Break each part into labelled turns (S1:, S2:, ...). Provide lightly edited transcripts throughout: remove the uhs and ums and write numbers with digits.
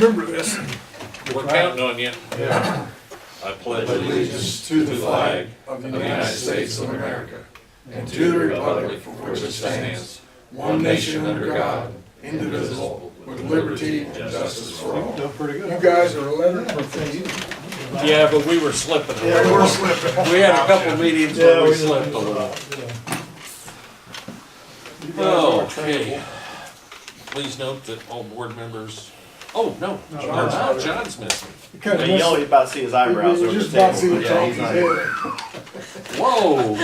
S1: remember this.
S2: We're counting on you.
S1: Yeah.
S2: I pledge
S1: Allegiance to the flag of the United States of America and to the republic for which it stands, one nation under God, indivisible, with liberty and justice for all.
S3: Done pretty good.
S1: You guys are 11 for 15.
S2: Yeah, but we were slipping a
S1: Yeah,
S2: little.
S1: we're slipping.
S2: We had a couple meetings where we slipped a little. Okay. Please note that all board members, oh, no, John's missing.
S3: Kind of
S4: You know, he's about to see his eyebrows over
S1: Just
S4: the
S1: about to see
S4: table.
S1: the
S4: Yeah,
S1: top
S4: he's
S1: of
S4: not
S1: his
S4: here.
S1: head.
S2: Whoa.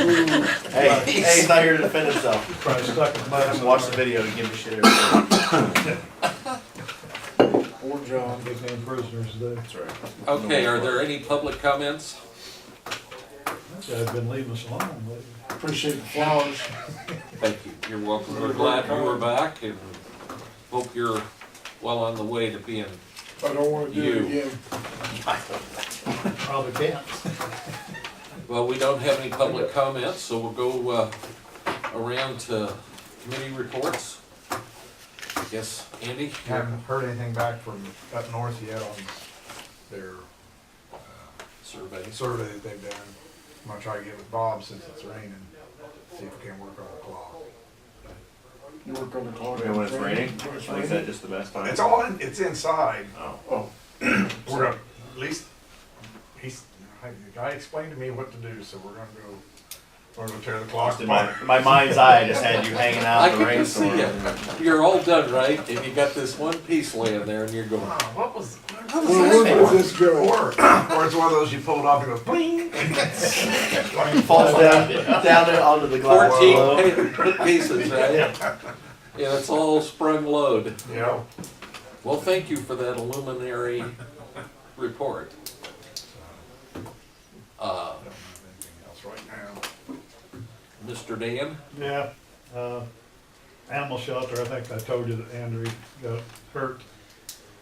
S4: Hey, he's not here to defend himself.
S3: Probably stuck in
S4: I
S3: mud.
S4: haven't watched the video to give a shit every day.
S1: Poor John.
S3: Big name prisoners today.
S4: That's right.
S2: Okay, are there any public comments?
S3: That guy's been leaving us alone lately.
S1: Appreciate the flowers.
S2: Thank you. You're welcome. We're glad you were back and hope you're well on the way to being,
S1: I don't want to do it again.
S3: Probably can't.
S2: well, we don't have any public comments, so we'll go around to committee reports. I guess, Andy?
S5: Haven't heard anything back from up north yet on their
S2: Survey.
S5: survey that they've done. I'm gonna try to get with Bob since it's raining, see if we can work on the clock.
S1: You work on the clock.
S4: When it's raining,
S1: When it's
S4: like
S1: raining.
S4: that, just the best time.
S5: It's all in, it's inside.
S4: Oh.
S5: We're gonna, at least, the guy explained to me what to do, so we're gonna tear the clock
S4: In my,
S5: apart.
S4: my mind's eye just had you hanging out
S2: I
S4: in the
S2: can see
S4: rainstorm.
S2: it. You're all done, right? And you got this one piece laying there and you're going,
S5: What was
S1: Well, where does this go?
S5: or it's one of those you pull it off and goes bling.
S4: Falls down there onto the glass.
S2: 14 pieces, right? Yeah, it's all sprung load.
S5: Yeah.
S2: Well, thank you for that illuminary report.
S5: Anything else right now?
S2: Mr. Dan?
S3: Yeah, animal shelter, I think I told you that Andrew got hurt.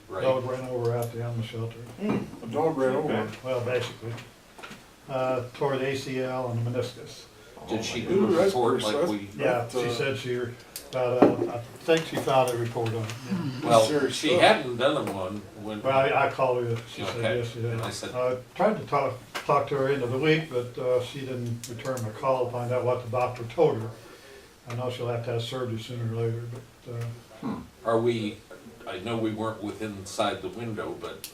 S2: Right.
S3: Dog ran over out the animal shelter.
S1: A dog ran over.
S3: Well, basically. Tore the ACL and the meniscus.
S2: Did she
S1: Ooh,
S2: do a
S1: that's
S2: report
S1: pretty
S2: like
S1: sus-
S2: we,
S3: Yeah, she said she filed I think she filed a report on it.
S2: well,
S1: serious
S2: she
S1: stuff.
S2: hadn't done one when,
S3: Well, I called her, she said
S2: Okay.
S3: yes, she did.
S2: And I said-
S3: I tried to talk to her end of the week, but she didn't return my call to find out what the doctor told her. I know she'll have to have surgery sooner or later, but
S2: are we, I know we weren't within inside the window, but,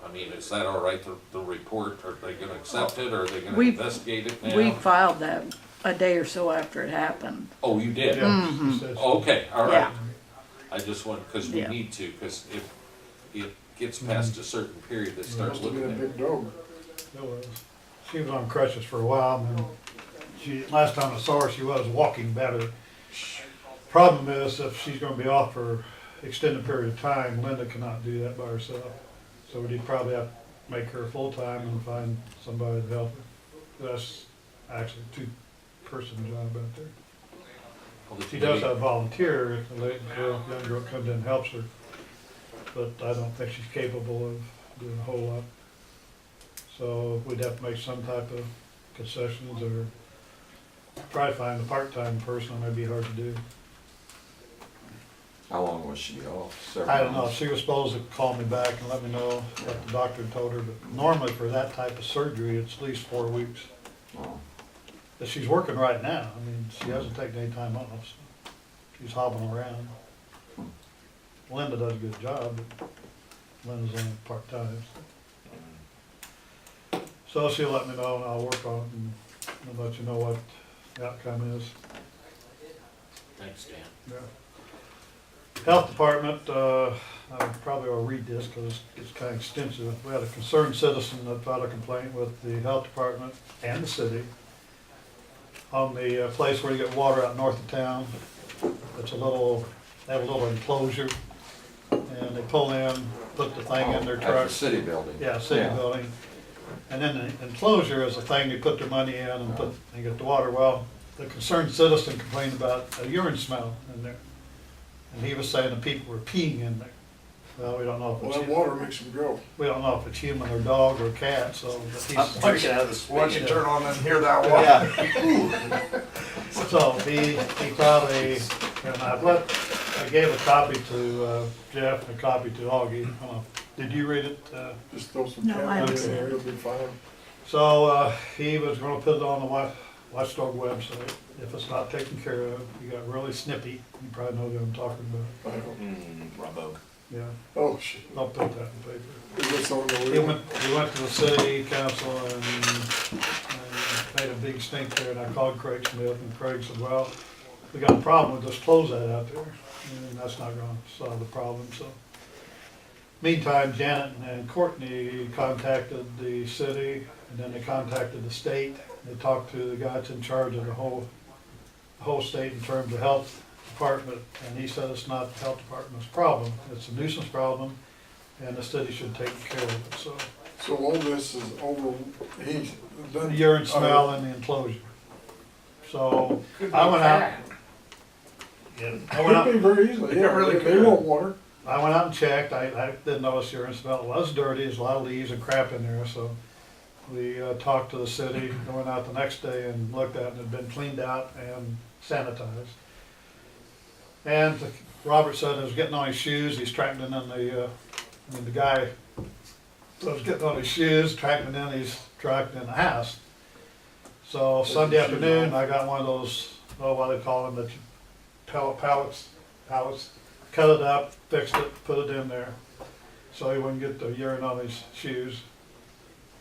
S2: I mean, is that all right, the report? Are they gonna accept it, or are they gonna
S6: We-
S2: investigate it now?
S6: We filed that a day or so after it happened.
S2: Oh, you did?
S3: yeah, she said she.
S2: Okay, all right.
S6: Yeah.
S2: I just want, because we
S6: Yeah.
S2: need to, because if it gets past a certain period, it starts
S1: Must have been
S2: looking
S1: a
S2: at.
S1: big dog.
S3: It was. She was on crutches for a while, and then last time I saw her, she was walking better. Problem is, if she's gonna be off for extended period of time, Linda cannot do that by herself. So we'd probably have to make her full-time and find somebody to help her. That's actually a two-person job out there.
S2: Well, the
S3: She does
S2: committee-
S3: have volunteer, a young girl comes in and helps her, but I don't think she's capable of doing a whole lot. So we'd have to make some type of concessions or try to find a part-time person, it may be hard to do.
S7: How long was she off?
S3: I don't know, she was supposed to call me back and let me know what the doctor told her, but normally for that type of surgery, it's at least 4 weeks.
S7: Oh,
S3: But she's working right now, I mean, she hasn't taken any time off, so she's hobbling around. Linda does a good job, but Linda's only part-time. So she'll let me know and I'll work on it and I'll let you know what the outcome is.
S2: Thanks, Dan.
S3: Yeah. Health Department, I probably will read this because it's kind of extensive. We had a concerned citizen that filed a complaint with the Health Department and the city on the place where you get water out north of town. It's a little, they have a little enclosure and they pull in, put the thing in their
S7: at
S3: truck.
S7: the city building.
S3: Yeah, city building. And then the enclosure is a thing they put their money in and and get the water. Well, the concerned citizen complained about a urine smell in there. And he was saying the people were peeing in there. Well, we don't know if
S1: Well,
S3: it's,
S1: that water makes them grow.
S3: we don't know if it's human or dog or cat, so. but
S4: I'm
S3: he's-
S4: drinking out of the
S5: Once you
S4: spigot.
S5: turn on and hear that water.
S4: Yeah.
S3: So he filed a, and I've let I gave a copy to Jeff and a copy to Augie. Did you read it?
S1: Just throw some
S6: No, I
S1: cat
S6: haven't
S1: in
S6: seen
S1: there,
S6: it.
S1: it'll be fine.
S3: So he was gonna put it on the Watchdog website. If it's not taken care of, he got really snippy. You probably know what I'm talking about.
S1: I don't-
S4: Bravo.
S3: Yeah,
S1: Oh, shit.
S3: I'll put that in paper.
S1: Is this on the
S3: He went to the city council and made a big stink there, and I called Craig Smith, and Craig said, well, we got a problem with this closeout out there, and that's not gonna solve the problem, so. Meantime, Janet and Courtney contacted the city, and then they contacted the state. They talked to the guy that's in charge of the whole state in terms of health department, and he said it's not the health department's problem, it's a nuisance problem, and the city should take care of it, so.
S1: So all this is over, he's
S3: The
S1: done.
S3: urine smell in the enclosure. So, I went out. Yeah, I went
S1: Could be
S3: out,
S1: very easily, yeah,
S5: really
S1: they
S5: could.
S1: want water.
S3: I went out and checked, I didn't notice urine smell, it was dirty, there's a lot of leaves and crap in there, so. We talked to the city, I went out the next day and looked at it, and it had been cleaned out and sanitized. And Robert said he was getting on his shoes, he's tracking in the guy was getting on his shoes, tracking in his truck in the house. So Sunday afternoon, I got one of those, what do they call them, pallets, cut it up, fixed it, put it in there, so he wouldn't get the urine on his shoes.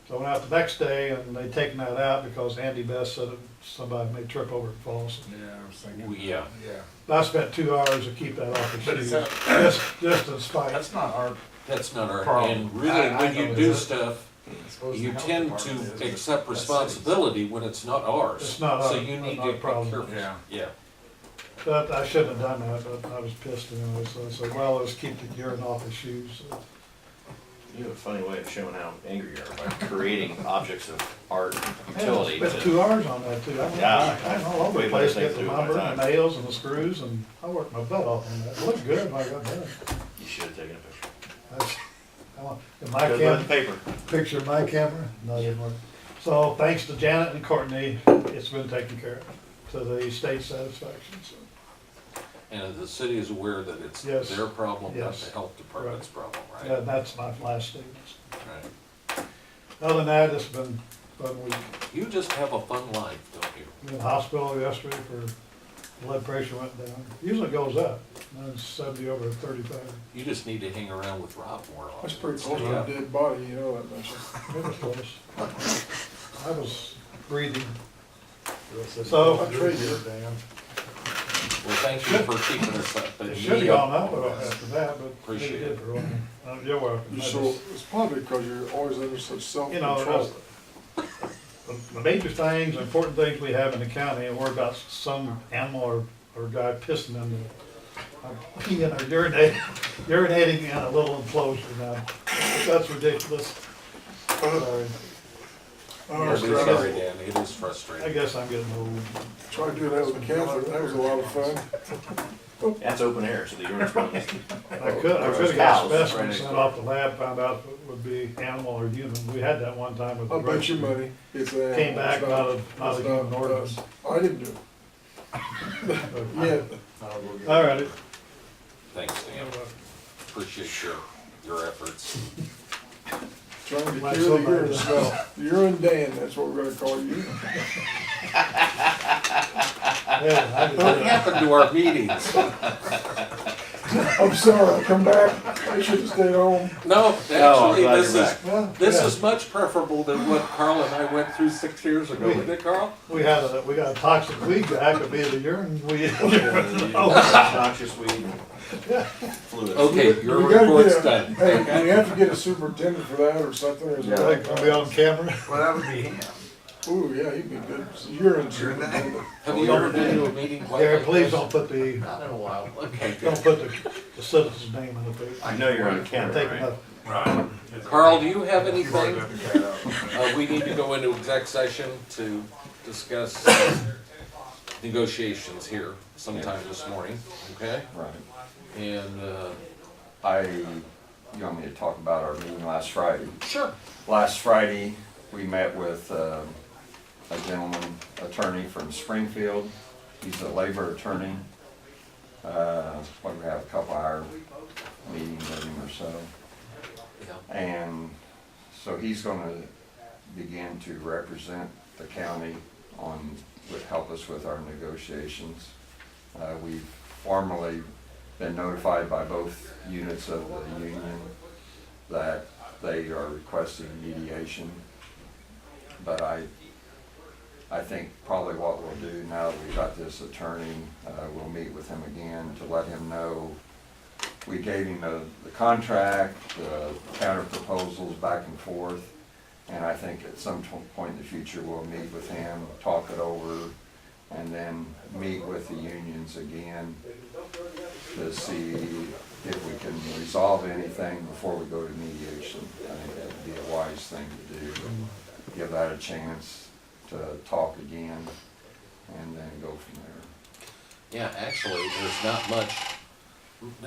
S3: So I went out the next day and they'd taken that out because Andy Best said somebody may trip over and fall. So
S5: Yeah, I was thinking.
S2: Yeah.
S5: Yeah.
S3: I spent 2 hours to keep that off his
S5: But is
S3: shoes,
S5: that-
S3: just in spite.
S5: That's not our
S2: That's not our,
S5: Problem.
S2: and really,
S5: I
S2: when
S5: know
S2: you
S5: it
S2: do
S5: isn't.
S2: stuff,
S5: Suppose the
S2: you
S5: health
S2: tend
S5: department is,
S2: to
S5: but
S2: accept
S5: that's
S2: responsibility when it's not ours.
S3: It's not
S2: So
S3: our-
S2: you need
S3: not
S2: to
S3: our
S2: be
S3: problem.
S2: careful.
S5: Yeah.
S2: Yeah.
S3: But I shouldn't have done that, but I was pissed anyway, so I said, well, let's keep the urine off his shoes. So,
S4: You have a funny way of showing how angry you are by creating objects of art and
S3: I
S4: utility.
S3: spent
S4: to-
S3: 2 hours on that too.
S4: Yeah.
S3: I went all over
S4: Way
S3: the
S4: better
S3: place,
S4: things
S3: get the
S4: to do
S3: number
S4: with my
S3: and the
S4: time.
S3: nails and the screws, and I worked my butt off on that. It looked good when I got done.
S4: You should have taken a picture.
S3: In my
S4: Could've
S3: camera,
S4: left the paper.
S3: picture of my camera, no, it didn't work. So thanks to Janet and Courtney, it's been taken care of to the state's satisfaction, so.
S2: And the city is aware that it's
S3: Yes.
S2: their problem, not
S3: Yes.
S2: the health department's problem,
S3: Yeah,
S2: right?
S3: that's my last statement.
S2: Right.
S3: Other than that, it's been a fun week.
S2: You just have a fun life, don't you?
S3: In the hospital yesterday for blood pressure went down. Usually it goes up, now it's 70 over 35.
S2: You just need to hang around with Rob more often.
S1: That's pretty close to
S2: Yeah.
S1: a dead body, you know that much.
S3: It was close. I was breathing.
S5: So.
S3: So-
S5: I trade you, Dan.
S2: Well, thank you for keeping us up.
S3: It should have gone up after that, but it
S2: Appreciate
S3: did
S2: it.
S3: for a while. You're welcome. I
S1: So
S3: just-
S1: it's probably because you're always under such
S3: You know,
S1: self-control.
S3: the major things, important things we have in the county, and we're about some animal or guy pissing in the, peeing or urinating in a little enclosure now. That's ridiculous. Sorry.
S1: Oh,
S2: I'm
S1: so
S2: sorry, Dan, it is
S3: I
S2: frustrating.
S3: guess I'm getting old.
S1: Try to do that with Catherine, that was a lot of fun.
S4: That's open air, so the urine's going.
S3: I could have got
S4: Cows,
S3: specimens
S4: right next
S3: sent
S4: door.
S3: off the lab, found out if it would be animal or human. We had that one time with the
S1: I'll bet you
S3: roach.
S1: money. It's an
S3: Came
S1: animal.
S3: back
S1: It's
S3: not a
S1: it's
S3: human
S1: not
S3: organ.
S1: us. I didn't do it. Yeah.
S3: All righty.
S2: Thanks, Dan. Appreciate your efforts.
S1: Trying to
S3: Like
S1: cure the
S3: somebody
S1: urine
S3: does.
S1: smell. Urine Dan, that's what we're gonna call you.
S3: Yeah, I did
S2: What
S3: that.
S2: happened to our meetings?
S1: I'm sorry, I come back. I should have stayed home.
S2: No,
S4: I'm
S2: actually,
S4: glad
S2: this
S4: you're
S2: is,
S4: back.
S3: Well,
S2: this
S3: yeah.
S2: is much preferable than what Carl and I went through 6 years ago, isn't it, Carl?
S3: We got a toxic weed guy, could be the urine weed.
S4: Noxious weed. Fluids.
S2: Okay, your
S1: We gotta
S2: report's
S1: get a-
S2: done.
S1: Hey, do you have to get a superintendent for that or something? Or is it-
S3: Like, gonna be on camera.
S5: Well, that would be him.
S1: Ooh, yeah, he'd be good. Urine superintendent.
S2: Have you ever been to a meeting like
S3: Gary,
S2: this?
S3: please don't put the,
S2: Not in a while. Okay,
S3: don't
S2: good.
S3: put the citizen's name in the paper.
S4: I know you're on camera,
S3: Take
S4: right?
S3: enough.
S5: Right.
S2: Carl, do you have anything? We need to go into exec session to discuss negotiations here sometime this morning, okay?
S7: Right.
S2: And,
S7: You want me to talk about our meeting last Friday?
S2: sure.
S7: Last Friday, we met with a gentleman, attorney from Springfield. He's a labor attorney. what, we have a couple hour meeting with him or so.
S2: Yeah.
S7: And so he's gonna begin to represent the county on, would help us with our negotiations. We've formally been notified by both units of the union that they are requesting mediation. But I think probably what we'll do now that we've got this attorney, we'll meet with him again to let him know. We gave him the contract, the counter proposals back and forth, and I think at some point in the future, we'll meet with him, talk it over, and then meet with the unions again to see if we can resolve anything before we go to mediation. I think that'd be a wise thing to do, give that a chance to talk again, and then go from there.
S2: Yeah, actually, there's not much,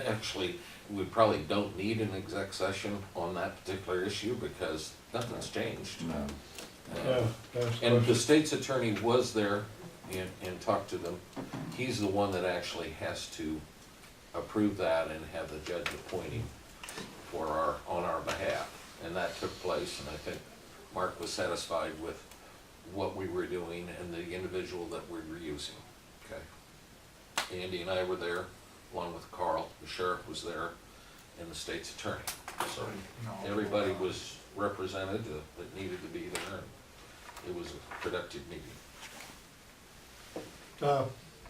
S2: actually, we probably don't need an exec session on that particular issue because nothing's changed.
S7: No.
S3: Yeah, that's
S2: And the
S3: question.
S2: state's attorney was there and talked to them. He's the one that actually has to approve that and have the judge appoint him on our behalf. And that took place, and I think Mark was satisfied with what we were doing and the individual that we were using. Okay. Andy and I were there, along with Carl, the sheriff was there, and the state's attorney. So everybody was represented that needed to be there, and it was a productive meeting.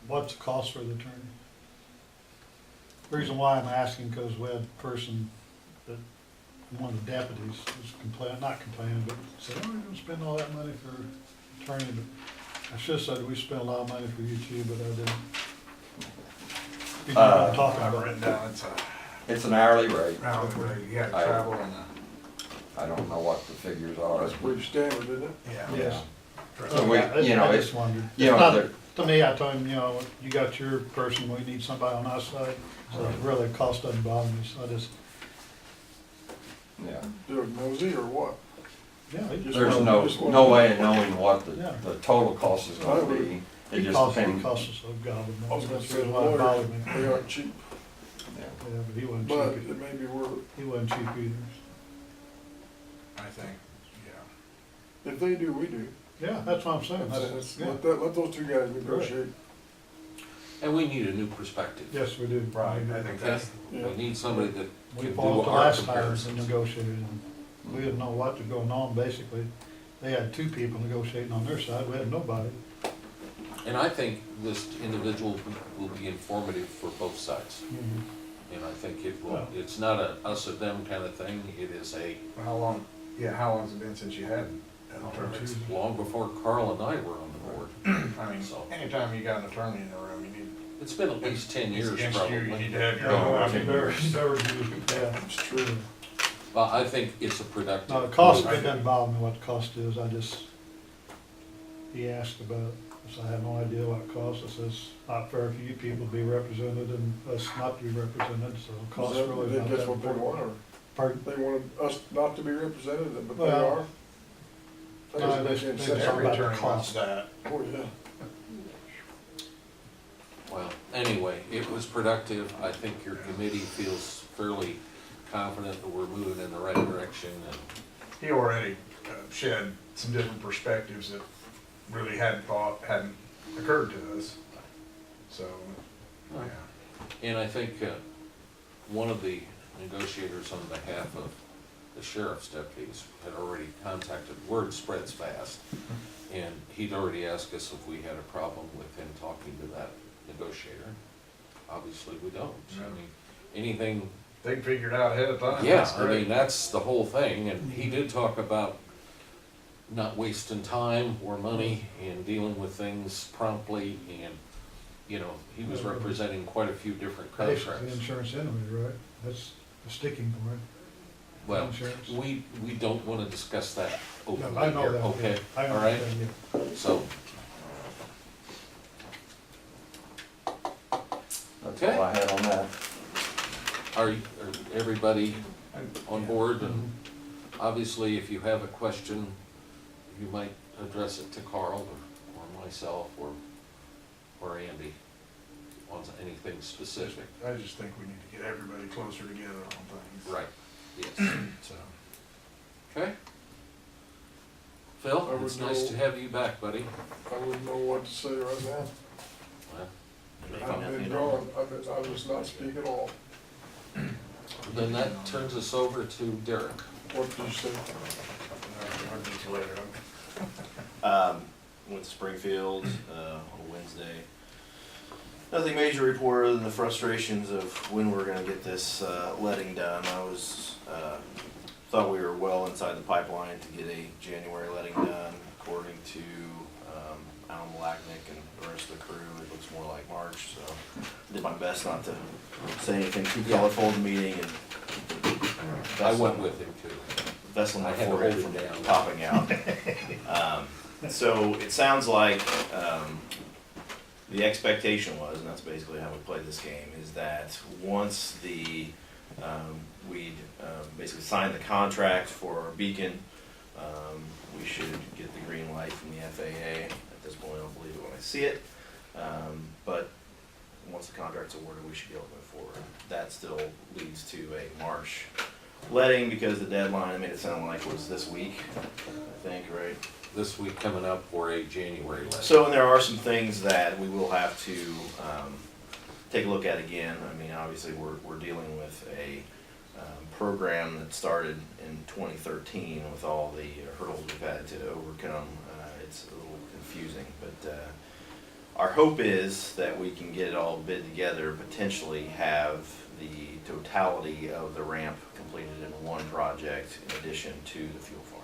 S3: What's the cost for the attorney? The reason why I'm asking, because we had a person that, one of the deputies was not complaining, but said, oh, you're gonna spend all that money for attorney, but I should've said we spent a lot of money for you too, but I didn't. You know what I'm talking
S5: I've
S3: about.
S5: written down, it's
S7: It's an hourly rate.
S5: a hourly rate, you had
S7: I-
S5: travel and,
S7: I don't know what the figures are.
S1: That's pretty standard, isn't it?
S5: yeah.
S3: Yeah.
S7: So we,
S3: I
S7: you know,
S3: I
S7: it's,
S3: just wondered.
S7: you know,
S3: It's not-
S7: there-
S3: To me, I told him, you know, you got your person, we need somebody on our side, so really cost doesn't bother me, so I just,
S7: yeah.
S1: Do it nosy or what?
S3: yeah. he just
S7: There's
S3: wanted-
S7: no way of knowing what
S3: Yeah.
S7: the total cost is gonna be. It
S3: It
S7: just
S3: costs, it
S7: depends.
S3: costs us a gobble,
S1: I was gonna
S3: that's
S1: say,
S3: really why it bothered me.
S1: they aren't cheap,
S7: Yeah.
S3: Yeah, but he wasn't
S1: but
S3: cheap,
S1: it may be worth it.
S3: he wasn't cheap either.
S5: I think, yeah.
S1: If they do, we do.
S3: Yeah, that's what I'm saying,
S1: That's-
S3: yeah.
S1: Let those two guys negotiate.
S2: And we need a new perspective.
S3: Yes, we do.
S5: Right, I think that's,
S1: Yeah.
S2: We need somebody that
S3: We
S2: can do
S3: fought the
S2: our
S3: last time and
S2: comparisons.
S3: negotiated, and we didn't know what was going on, basically. They had two people negotiating on their side, we had nobody.
S2: And I think this individual will be informative for both sides. And I think it will,
S3: Well-
S2: it's not a us or them kind of thing, it is a,
S5: how long's it been since you had an attorney?
S2: it's long before Carl and I were on the board.
S5: I mean,
S2: So-
S5: anytime you got an attorney in the room, you need,
S2: It's been at least 10
S5: it's
S2: years
S5: against you, you need to
S2: probably.
S5: have your
S7: Yeah,
S5: own.
S7: I think
S3: Yeah.
S1: It's true.
S2: Well, I think it's a productive.
S3: No, the cost,
S2: move.
S3: it doesn't bother me what the cost is, I just, he asked about it, so I had no idea what it cost. I says, it's not fair for you people to be represented and us not to be represented, so the cost
S1: Is that-
S3: really
S1: they-
S3: not
S1: That's
S3: that
S1: what they want,
S3: important.
S1: or
S3: Pardon?
S1: they wanted us not to be represented, but they
S3: Well,
S1: are? That
S3: no,
S1: doesn't
S3: they-
S1: make any
S3: they
S1: sense.
S3: talk
S5: Every
S3: about the
S5: attorney wants
S3: cost.
S5: that.
S1: Oh, yeah.
S2: Well, anyway, it was productive. I think your committee feels fairly confident that we're moving in the right direction. And
S5: He already shed some different perspectives that really hadn't occurred to us. So, yeah.
S2: And I think one of the negotiators on behalf of the sheriff's deputies had already contacted, word spreads fast, and he'd already asked us if we had a problem with him talking to that negotiator. Obviously, we don't. I mean, anything,
S5: They can figure it out ahead of time.
S2: yeah,
S5: That's
S2: I mean,
S5: great.
S2: that's the whole thing, and he did talk about not wasting time or money and dealing with things promptly, and, you know, he was representing quite a few different
S3: Basically,
S2: contracts.
S3: insurance anyway, right? That's the sticking point.
S2: Well,
S3: Insurance.
S2: we don't wanna discuss that
S3: No,
S2: openly
S3: I know
S2: here,
S3: that. yeah.
S2: okay?
S3: I
S2: All right,
S3: understand, yeah.
S2: so,
S7: That's all I had on that.
S2: are everybody on board? And obviously, if you have a question, you might address it to Carl or myself or Andy on anything specific.
S5: I just think we need to get everybody closer together on things.
S2: Right, yes.
S5: So,
S2: Okay. Phil,
S1: I
S2: it's
S1: would
S2: nice
S1: go-
S2: to have you back, buddy.
S1: I wouldn't know what to say right now.
S2: Well,
S1: I've been gone, I was not speak at all.
S2: then that turns us over to Derek.
S1: What did you say?
S5: I'll get you later.
S4: Went to Springfield, on Wednesday. Nothing major to report other than the frustrations of when we're gonna get this, letting done. Thought we were well inside the pipeline to get a January letting done, according to, Alan Malachnik and the rest of the crew. It looks more like March, so did my best not to say anything too colorful in the meeting and.
S2: I went with him too.
S4: Vessel my
S2: I had to
S4: forehead
S2: hold
S4: from
S2: it down.
S4: popping out. So it sounds like the expectation was, and that's basically how we play this game, is that once we'd basically signed the contract for our beacon, we should get the green light from the FAA. At this point, I don't believe it when I see it. But once the contract's awarded, we should be able to move forward. That still leads to a March letting, because the deadline, I made it sound like was this week, I think, right?
S2: This week coming up for a January letting.
S4: So, and there are some things that we will have to take a look at again. I mean, obviously, we're dealing with a program that started in 2013 with all the hurdles we've had to overcome. It's a little confusing, but our hope is that we can get it all bid together, potentially have the totality of the ramp completed in one project in addition to the fuel farm.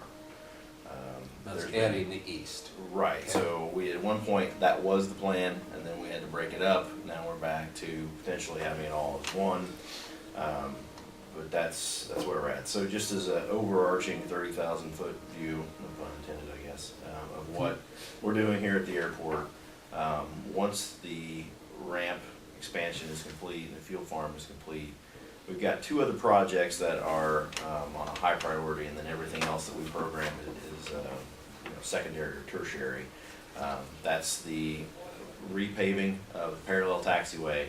S2: That's
S4: There's been-
S2: adding the east.
S4: Right, so we, at one point, that was the plan, and then we had to break it up. Now we're back to potentially having it all as one. But that's where we're at. So just as an overarching 30,000-foot view, no pun intended, I guess, of what we're doing here at the airport, once the ramp expansion is complete and the fuel farm is complete, we've got two other projects that are on a high priority, and then everything else that we program is secondary or tertiary. That's the repaving of the parallel taxiway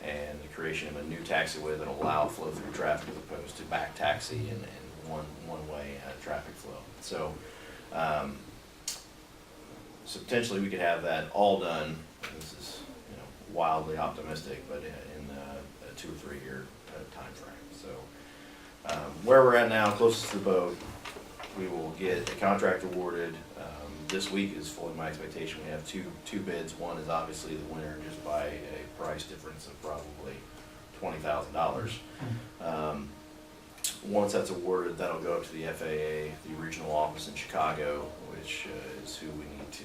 S4: and the creation of a new taxiway that'll allow flow-through traffic as opposed to back taxi and one-way traffic flow. So, so potentially we could have that all done. This is wildly optimistic, but in a 2 or 3 year time frame. So where we're at now, closest to the boat, we will get a contract awarded. This week is fully my expectation. We have two bids. One is obviously the winner just by a price difference of probably $20,000. Once that's awarded, that'll go up to the FAA, the regional office in Chicago, which is who we need to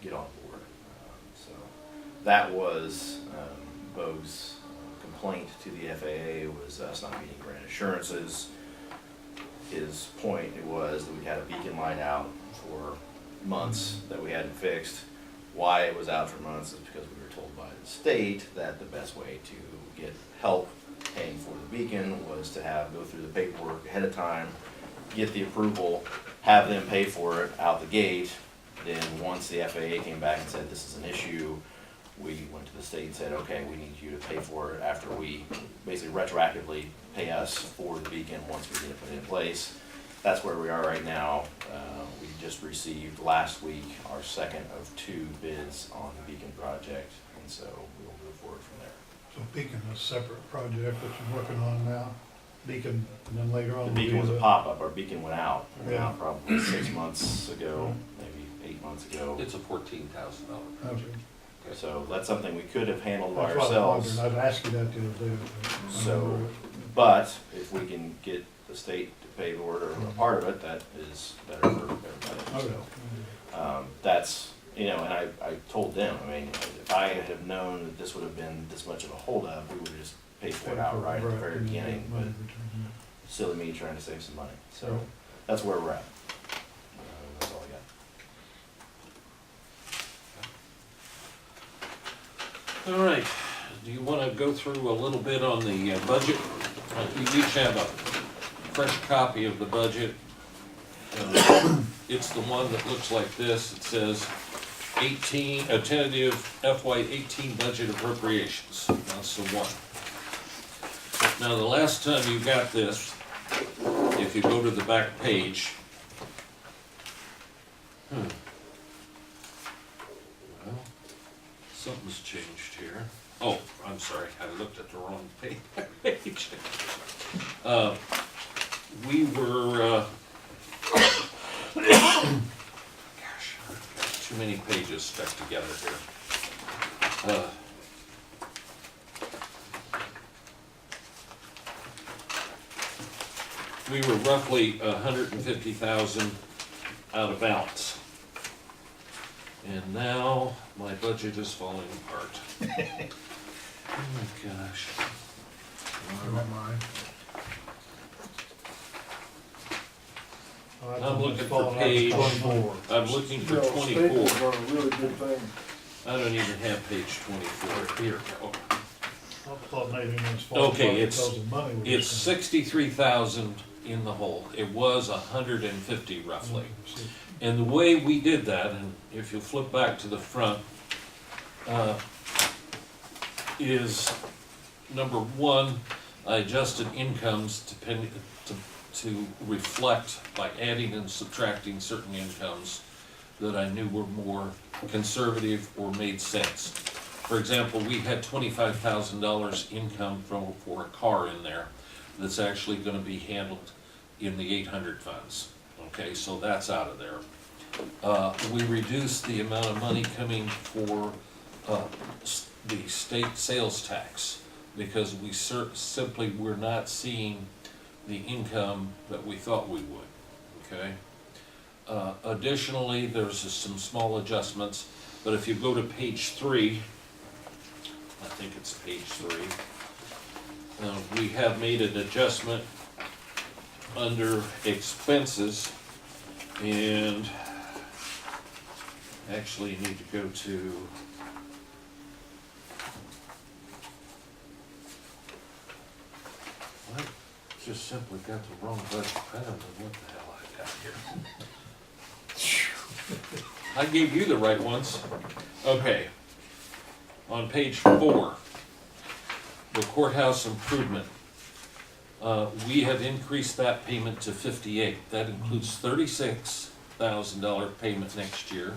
S4: get on board. So that was Bo's complaint to the FAA, was us not meeting grant assurances. His point was that we had a beacon light out for months that we hadn't fixed. Why it was out for months is because we were told by the state that the best way to get help paying for the beacon was to go through the paperwork ahead of time, get the approval, have them pay for it out the gate. Then once the FAA came back and said this is an issue, we went to the state and said, okay, we need you to pay for it after we basically retroactively pay us for the beacon once we get it put in place. That's where we are right now. We just received last week our second of 2 bids on the beacon project, and so we will move forward from there.
S3: So Beacon is a separate project that you're working on now, Beacon, and then later on.
S4: The beacon was a
S3: we'll do
S4: pop-up. Our beacon went out. It went
S3: Yeah.
S4: out probably 6 months ago, maybe 8 months ago.
S2: It's a $14,000
S3: the- Okay.
S4: So that's something we could have handled by
S3: That's what I
S4: ourselves.
S3: wondered. I'd ask you that the other day.
S4: So, but if we can get the state to pay for it or a part of it, that is better for everybody.
S3: Okay.
S4: So, that's, and I told them, I mean, if I had known that this would have been this much of a holdup, we would have just paid for it outright at the very beginning, but silly me trying to save some money. So
S3: Right.
S4: that's where we're at. That's all I got.
S2: All right, do you want to go through a little bit on the budget? You each have a fresh copy of the budget. It's the one that looks like this. It says tentative FY18 budget appropriations, that's the one. Now, the last time you got this, if you go to the back page, well, something's changed here. Oh, I'm sorry, I looked at the wrong page. We were, gosh, I've got too many pages stuck together here. We were roughly 150,000 out of balance. And now my budget is falling apart. Oh my gosh.
S5: I don't mind.
S3: Oh, that's
S2: I'm
S3: almost
S2: looking for
S3: falling out of
S2: page-
S3: 24.
S2: I'm looking for
S1: You know,
S2: 24.
S1: staples are a really good thing.
S2: I don't even have page 24. Here, oh.
S3: I thought maybe it was falling
S2: Okay,
S3: apart
S2: it's-
S3: because of money. we
S2: It's
S3: just-
S2: 63,000 in the hole. It was 150 roughly. And the way we did that, and if you flip back to the front, is number one, I adjusted incomes to reflect by adding and subtracting certain incomes that I knew were more conservative or made sense. For example, we had $25,000 income for a car in there that's actually gonna be handled in the 800 funds. Okay, so that's out of there. We reduced the amount of money coming for the state sales tax because we simply were not seeing the income that we thought we would, okay? Additionally, there's some small adjustments, but if you go to page 3, I think it's page 3, we have made an adjustment under expenses, and actually you need to go to I just simply got the wrong budget. I don't know what the hell I got here. I gave you the right ones. Okay. On page 4, the courthouse improvement. We have increased that payment to 58. That includes $36,000 payment next year,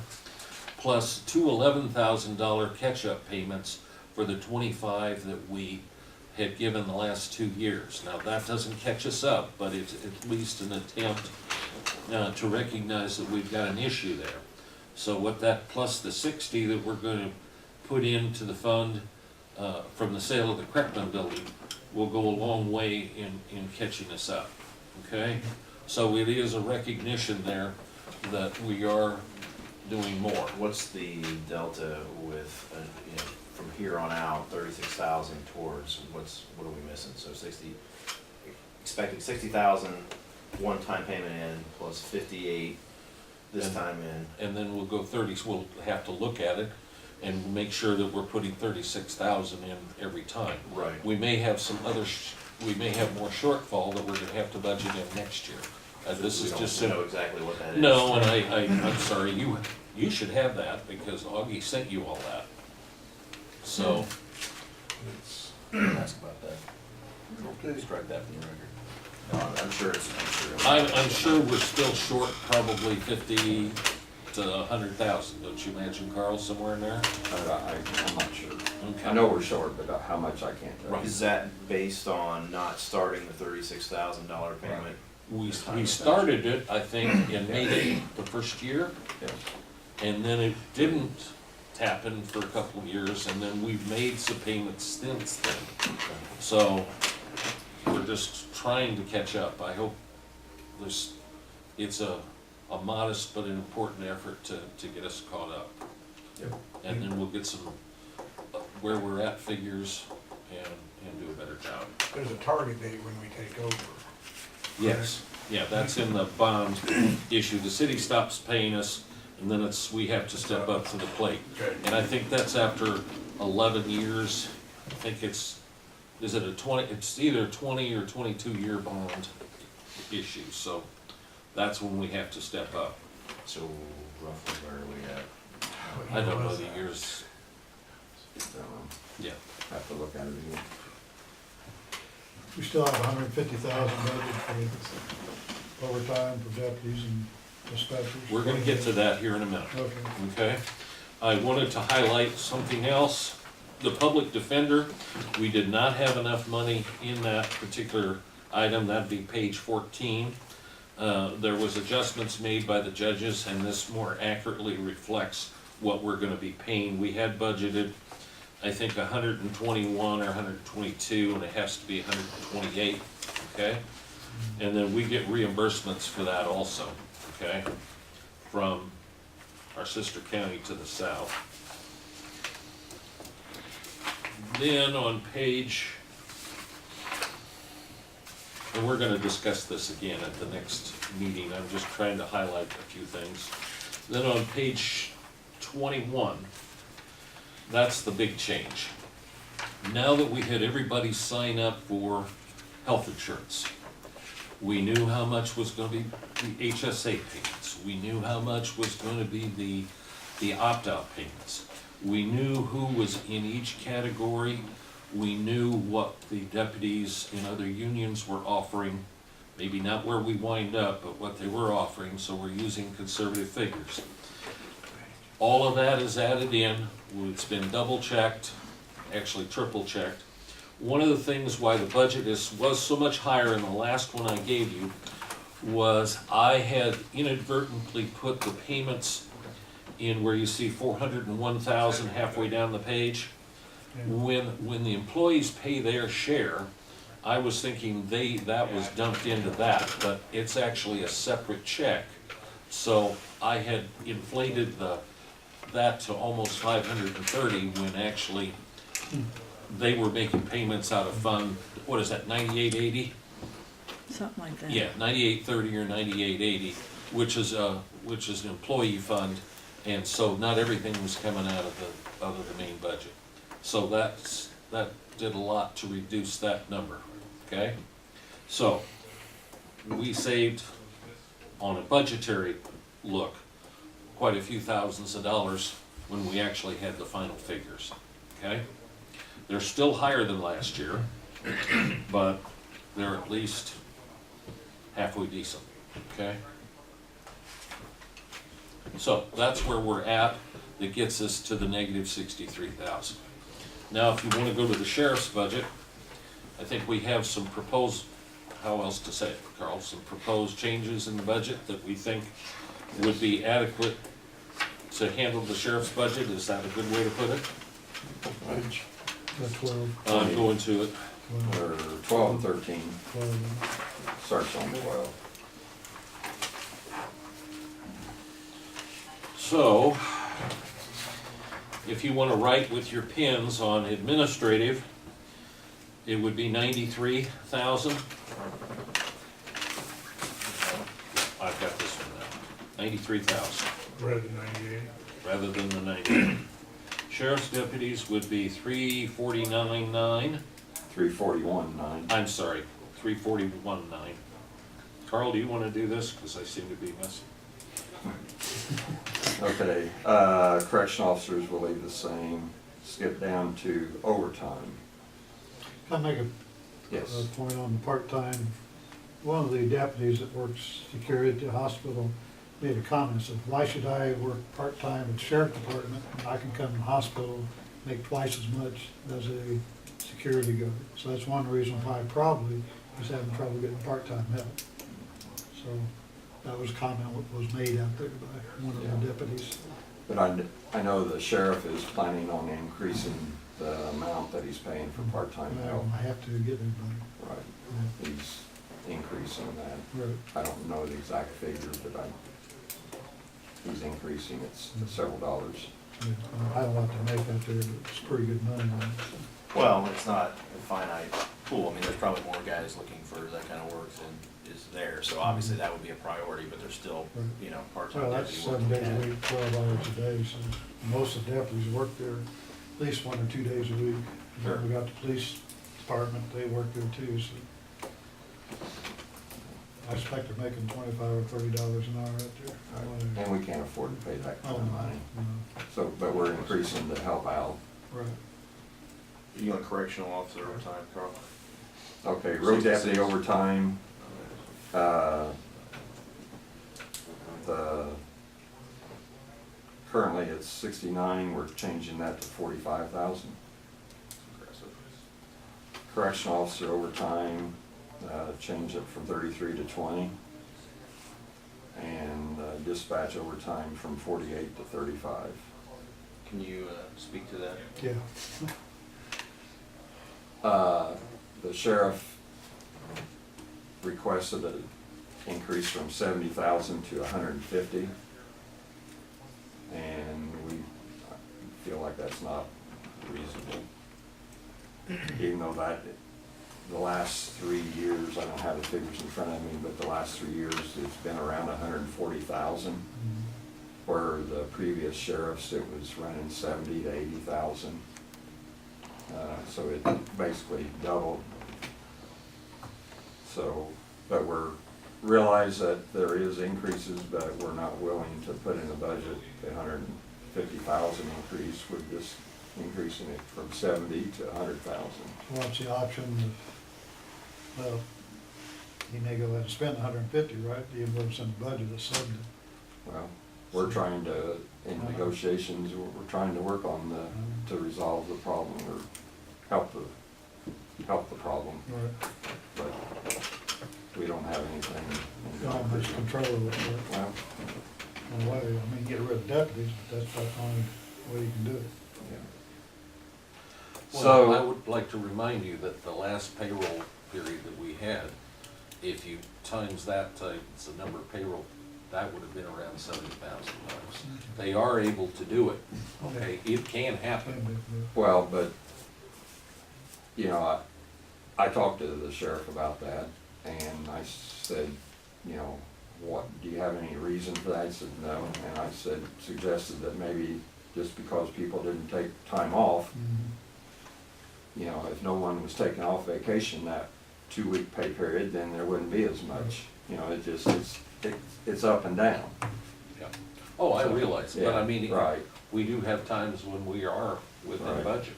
S2: plus two $11,000 catch-up payments for the 25 that we had given the last 2 years. Now, that doesn't catch us up, but it's at least an attempt to recognize that we've got an issue there. So what that, plus the 60 that we're gonna put into the fund from the sale of the Kreckman building, will go a long way in catching us up, okay? So it is a recognition there that we are doing more.
S4: What's the delta with, you know, from here on out, 36,000 towards, what are we missing? So 60, expecting 60,000 one-time payment in, plus 58 this time in.
S2: And then we'll go 30, so we'll have to look at it and make sure that we're putting 36,000 in every time.
S4: Right.
S2: We may have some other, we may have more shortfall that we're gonna have to budget in next year. This is just
S4: We don't
S2: simple.
S4: know exactly what that is.
S2: No, and I'm sorry, you should have that because Augie sent you all that. So,
S4: Ask about that.
S1: Okay.
S4: Strike that from the record. No, I'm sure it's,
S2: I'm sure we're still short probably 50 to 100,000, don't you imagine, Carl, somewhere in there?
S7: I'm not sure.
S2: Okay.
S7: I know we're short, but how much I can't tell.
S2: Right.
S4: Is that based on not starting the $36,000 payment?
S2: We started it, I think, in May the first year,
S7: Yes.
S2: and then it didn't happen for a couple of years, and then we've made some payments since then. So, we're just trying to catch up. I hope it's a modest but an important effort to get us caught up.
S4: Yep.
S2: And then we'll get some where we're at figures and do a better job.
S5: There's a target date when we take over.
S2: Yes, yeah, that's in the bond issue. The city stops paying us, and then we have to step up to the plate.
S5: Okay.
S2: And I think that's after 11 years. I think it's either a 20 or 22-year bond issue, so that's when we have to step up.
S4: So roughly where are we at?
S2: I don't know the years,
S7: So,
S2: yeah.
S7: have to look at it again.
S3: We still have $150,000 budget for overtime for deputies and dispatchers.
S2: We're gonna get to that here in a minute,
S3: Okay.
S2: okay? I wanted to highlight something else. The public defender, we did not have enough money in that particular item, that'd be page 14. There was adjustments made by the judges, and this more accurately reflects what we're gonna be paying. We had budgeted, I think, 121 or 122, and it has to be 128, okay? And then we get reimbursements for that also, okay? From our sister county to the south. Then on page, and we're gonna discuss this again at the next meeting, I'm just trying to highlight a few things. Then on page 21, that's the big change. Now that we had everybody sign up for health insurance, we knew how much was gonna be the HSA payments, we knew how much was gonna be the opt-out payments. We knew who was in each category, we knew what the deputies in other unions were offering, maybe not where we wind up, but what they were offering, so we're using conservative figures. All of that is added in, it's been double-checked, actually triple-checked. One of the things why the budget was so much higher in the last one I gave you was I had inadvertently put the payments in where you see 401,000 halfway down the page. When the employees pay their share, I was thinking that was dumped into that, but it's actually a separate check. So I had inflated that to almost 530 when actually they were making payments out of fund, what is that, 9880?
S6: Something like that.
S2: Yeah, 9830 or 9880, which is an employee fund, and so not everything was coming out of the main budget. So that did a lot to reduce that number, okay? So, we saved, on a budgetary look, quite a few thousands of dollars when we actually had the final figures, okay? They're still higher than last year, but they're at least halfway decent, okay? So that's where we're at. That gets us to the negative 63,000. Now, if you want to go to the sheriff's budget, I think we have some proposed, how else to say it, Carl, some proposed changes in the budget that we think would be adequate to handle the sheriff's budget. Is that a good way to put it?
S7: Page
S3: 12,
S2: I'm going to it.
S3: 12,
S7: or 12 and 13,
S3: 12.
S7: starts on 12.
S2: So, if you want to write with your pens on administrative, it would be 93,000. I've got this one now, 93,000,
S5: Rather than 98.
S2: rather than the 98. Sheriff's deputies would be 349,900.
S7: 341.9.
S2: I'm sorry, 341,900. Carl, do you want to do this? Because I seem to be messing.
S7: Okay, correction officers will leave the same. Skip down to overtime.
S3: Can I make a
S7: Yes.
S3: point on the part-time? One of the deputies that works security at the hospital made a comment, said, why should I work part-time at the sheriff department when I can come to the hospital, make twice as much as a security guard? So that's one reason why probably he's having trouble getting part-time help. So that was a comment that was made out there by one of the deputies.
S7: But I know the sheriff is planning on increasing the amount that he's paying for part-time help.
S3: I have to get anybody.
S7: Right, he's increasing that.
S3: Right.
S7: I don't know the exact figure, but he's increasing it several dollars.
S3: Yeah, I don't want to make out there, but it's pretty good money on it.
S4: Well, it's not a finite pool. I mean, there's probably more guys looking for that kind of work than is there. So obviously that would be a priority, but there's still, you know, part-time
S3: Well, that's
S4: deputy
S3: 7
S4: working.
S3: days a week, 12 hours a day, so most of the deputies work there at least 1 or 2 days a week. And
S4: Sure.
S3: then we got the police department, they work there too, so. I expect they're making $25 or $30 an hour out there.
S7: And we can't afford to pay that kind
S3: Oh,
S7: of money.
S3: no,
S7: So, but we're increasing to help out.
S3: right.
S4: You want correctional officer overtime, Carl?
S7: Okay, road deputy
S4: 66.
S7: overtime, the, currently it's 69, we're changing that to 45,000.
S4: Aggressive.
S7: Correctional officer overtime, change it from 33 to 20. And dispatch overtime from 48 to 35.
S4: Can you speak to that?
S3: Yeah.
S7: The sheriff requested an increase from 70,000 to 150. And we feel like that's not reasonable. Even though that, the last 3 years, I don't have the figures in front of me, but the last 3 years, it's been around 140,000. Where the previous sheriffs, it was running 70 to 80,000. So it basically doubled. So, but we're, realize that there is increases, but we're not willing to put in the budget the 150,000 increase. We're just increasing it from 70 to 100,000.
S3: What's the option of, well, he may go ahead and spend 150, right? Even though it's in the budget of 70.
S7: Well, we're trying to, in negotiations, we're trying to work on the, to resolve the problem or help the problem,
S3: Right.
S7: but we don't have anything.
S3: You don't have much control of it, right?
S7: Well,
S3: In a way, I mean, get rid of deputies, but that's about the only way you can do it.
S7: yeah.
S2: Well, I
S7: So,
S2: would like to remind you that the last payroll period that we had, if you times that times the number of payroll, that would have been around $70,000. They are able to do it, okay? It can happen.
S7: well, but, you know, I talked to the sheriff about that, and I said, you know, what, do you have any reason for that? He said, no, and I said, suggested that maybe just because people didn't take time off,
S3: Mhm.
S7: you know, if no one was taking off vacation that 2-week pay period, then there wouldn't be as much. You know, it just, it's up and down.
S2: Yeah. Oh, I realize, but I
S7: Yeah,
S2: mean,
S7: right.
S2: we do have times when we are within
S7: Right.
S2: budget.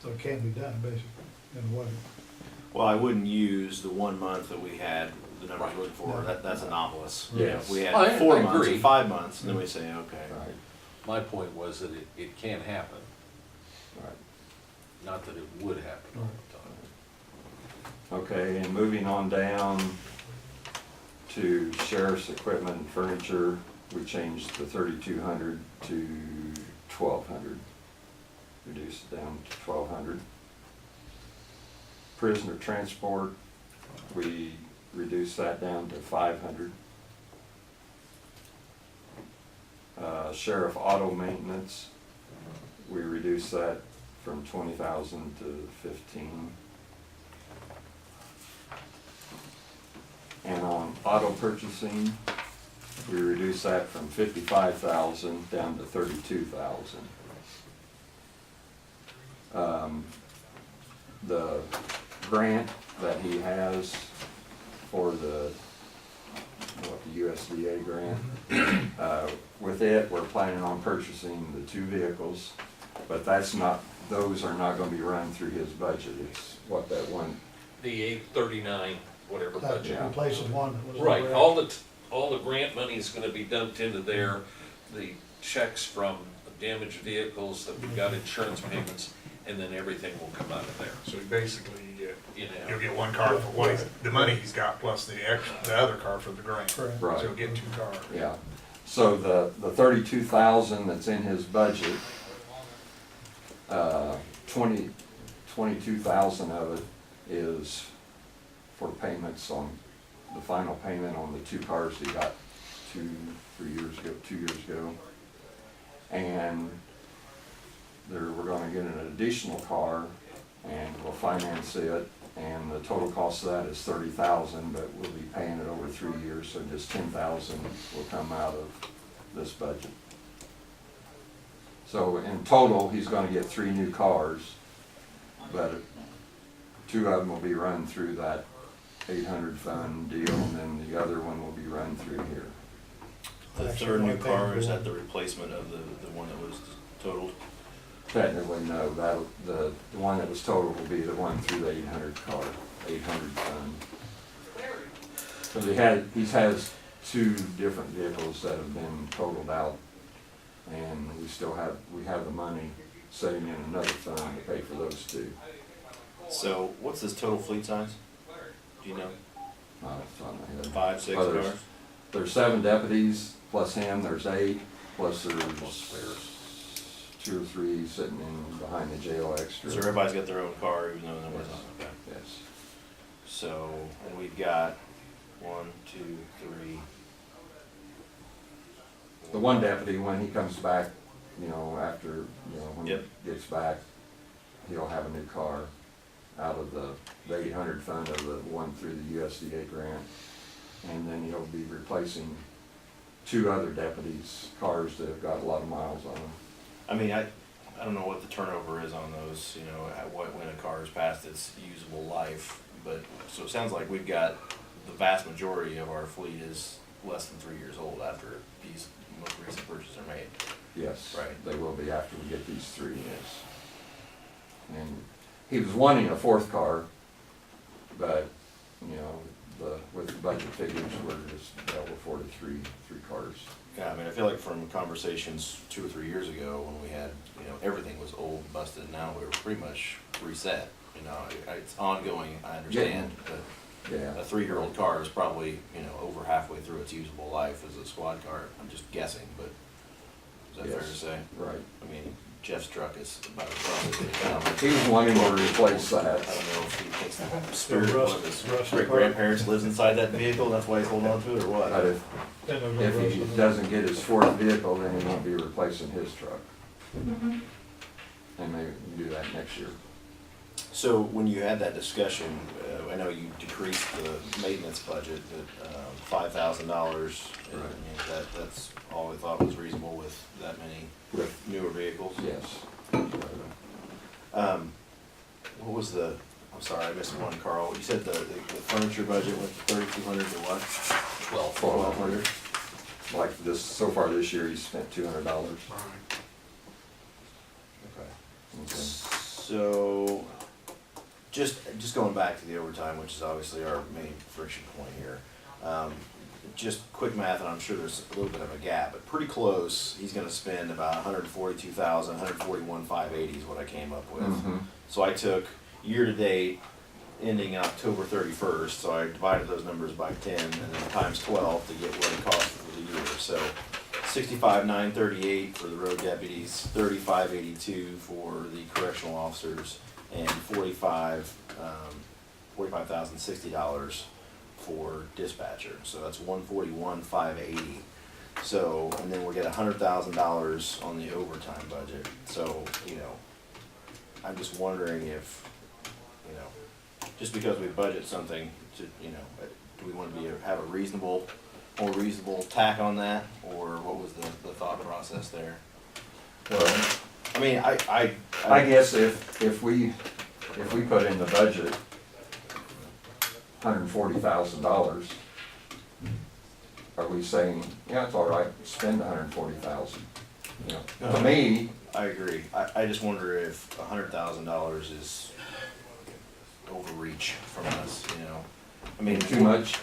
S3: So it can be done, basically, in a way.
S4: Well, I wouldn't use the 1 month that we had, the numbers
S2: Right.
S4: we're looking for, that's anomalous.
S7: Yes.
S4: If we
S2: I
S4: had 4 months
S2: agree.
S4: or 5 months, and then we say, okay.
S7: Right,
S2: My point was that it can happen,
S7: right.
S2: not that it would happen all the time.
S7: Okay, and moving on down to sheriff's equipment and furniture, we changed the 3,200 to 1,200. Reduced it down to 1,200. Prisoner transport, we reduced that down to 500. Sheriff auto maintenance, we reduced that from 20,000 to 15. And on auto purchasing, we reduced that from 55,000 down to 32,000. The grant that he has for the USDA grant, with it, we're planning on purchasing the 2 vehicles, but that's not, those are not gonna be run through his budget. It's what that one,
S2: The 839, whatever
S3: That
S2: budget.
S3: replaces one that was.
S2: Right,
S3: already-
S2: all the grant money is gonna be dumped into there, the checks from damaged vehicles that we've got insurance payments, and then everything will come out of there,
S5: So basically,
S2: you know.
S5: you'll get 1 car for what the money he's got plus the other car for the grant.
S3: Correct.
S7: right.
S5: So he'll get 2 cars.
S7: Yeah, so the 32,000 that's in his budget, 22,000 of it is for payments on, the final payment on the 2 cars he got 2 years ago. And we're gonna get an additional car, and we'll finance it, and the total cost of that is 30,000, but we'll be paying it over 3 years, so just 10,000 will come out of this budget. So in total, he's gonna get 3 new cars, but 2 of them will be run through that 800 fund deal, and then the other one will be run through here.
S4: The
S3: Actually,
S4: third new
S3: my
S4: car, is
S3: payment
S4: that the replacement of the one that was totaled?
S7: Technically, no, the one that was totaled will be the one through the 800 fund. Because he has two different vehicles that have been totaled out, and we have the money sitting in another fund to pay for those two.
S4: So what's his total fleet size? Do you know?
S7: It's on my head.
S4: 5, 6
S7: Well,
S4: cars?
S7: There's 7 deputies, plus him, there's 8, plus there's 2 or 3 sitting in behind the jail extra.
S4: So everybody's got their own car, even though nobody's on, okay.
S7: Yes.
S4: So, and we've got 1, 2, 3.
S7: The one deputy, when he comes back, after, when he
S4: Yep.
S7: gets back, he'll have a new car out of the 800 fund of the one through the USDA grant. And then he'll be replacing 2 other deputies' cars that have got a lot of miles on them.
S4: I mean, I don't know what the turnover is on those, when a car is past its usable life, but, so it sounds like we've got, the vast majority of our fleet is less than 3 years old after these most recent purchases are made.
S7: Yes.
S4: Right.
S7: They will be after we get these 3, yes. And he was wanting a 4th car, but, with the budget figures, we're just able to afford 3 cars.
S4: Yeah, I mean, I feel like from conversations 2 or 3 years ago, when we had, everything was old, busted, now we're pretty much reset. It's ongoing, I understand, but
S7: Yeah.
S4: a 3-year-old car is probably, over halfway through its usable life as a squad car. I'm just guessing, but is that fair to
S7: Yes.
S4: say?
S7: Right.
S4: I mean, Jeff's truck is about as far as it down.
S7: He was wanting to replace
S4: I
S7: that.
S4: don't know if he thinks the spirit
S3: rust-
S4: of his
S3: rust
S4: great-grandparents lives inside that vehicle, and that's why he's holding on to it, or what?
S7: But
S3: Then there's no
S7: if
S3: rust
S7: he
S3: in it.
S7: doesn't get his 4th vehicle, then he won't be replacing his truck. And maybe we can do that next year.
S4: So when you had that discussion, I know you decreased the maintenance budget at $5,000.
S7: Right.
S4: That's all we thought was reasonable with that many
S7: With,
S4: newer vehicles.
S7: yes.
S4: What was I'm sorry, I missed one, Carl. You said the furniture budget went to 3,200 to what? 1,200.
S7: Like so far this year, he spent $200.
S4: Okay.
S7: Okay.
S4: So, just going back to the overtime, which is obviously our main friction point here. Just quick math, and I'm sure there's a little bit of a gap, but pretty close. He's going to spend about 142,000, 141,580 is what I came up with.
S7: Mhm.
S4: So I took year to date, ending October 31st. So I divided those numbers by 10, and then times 12 to get what it cost for the year. So 65,938 for the road deputies, 35,82 for the correctional officers, and $45,060 for dispatcher. So that's 141,580. So, and then we'll get $100,000 on the overtime budget. So, I'm just wondering if, just because we budget something to, do we want to have a more reasonable tack on that, or what was the thought process there?
S7: Well,
S4: I mean,
S7: I guess if we put in the budget $140,000, are we saying, yeah, it's all right, spend $140,000? To me,
S4: I agree. I just wonder if $100,000 is overreach from us, I mean,
S7: too much.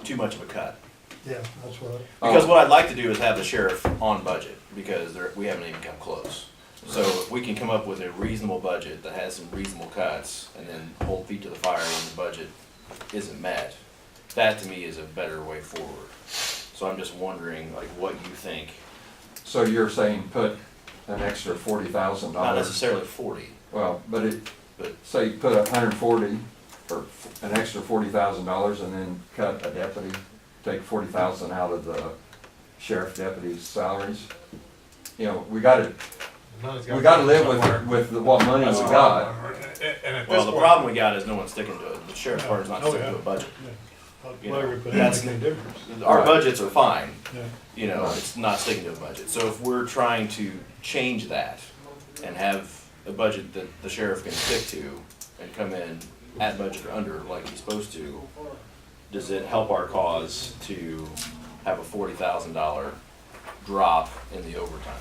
S4: Too much of a cut.
S3: Yeah, that's what.
S4: Because what I'd like to do is have the sheriff on budget, because we haven't even come close. So if we can come up with a reasonable budget that has some reasonable cuts, and then hold feet to the fire when the budget isn't met, that to me is a better way forward. So I'm just wondering, like, what you think.
S7: So you're saying put an extra $40,000?
S4: Not necessarily 40,
S7: Well, but
S4: but
S7: say you put 140, or an extra $40,000, and then cut a deputy, take 40,000 out of the sheriff deputy's salaries. We gotta live with what money we got.
S5: And at
S4: well,
S5: this
S4: the
S5: point,
S4: problem we got is no one's sticking to it. The sheriff's department's not
S3: Oh,
S4: sticking
S3: yeah.
S4: to a budget.
S3: Why we put
S4: that's-
S3: that make a difference?
S4: Our
S7: Right.
S4: budgets are fine.
S3: Yeah.
S4: It's not sticking to a budget. So if we're trying to change that and have a budget that the sheriff can stick to and come in at budget or under like he's supposed to, does it help our cause to have a $40,000 drop in the overtime?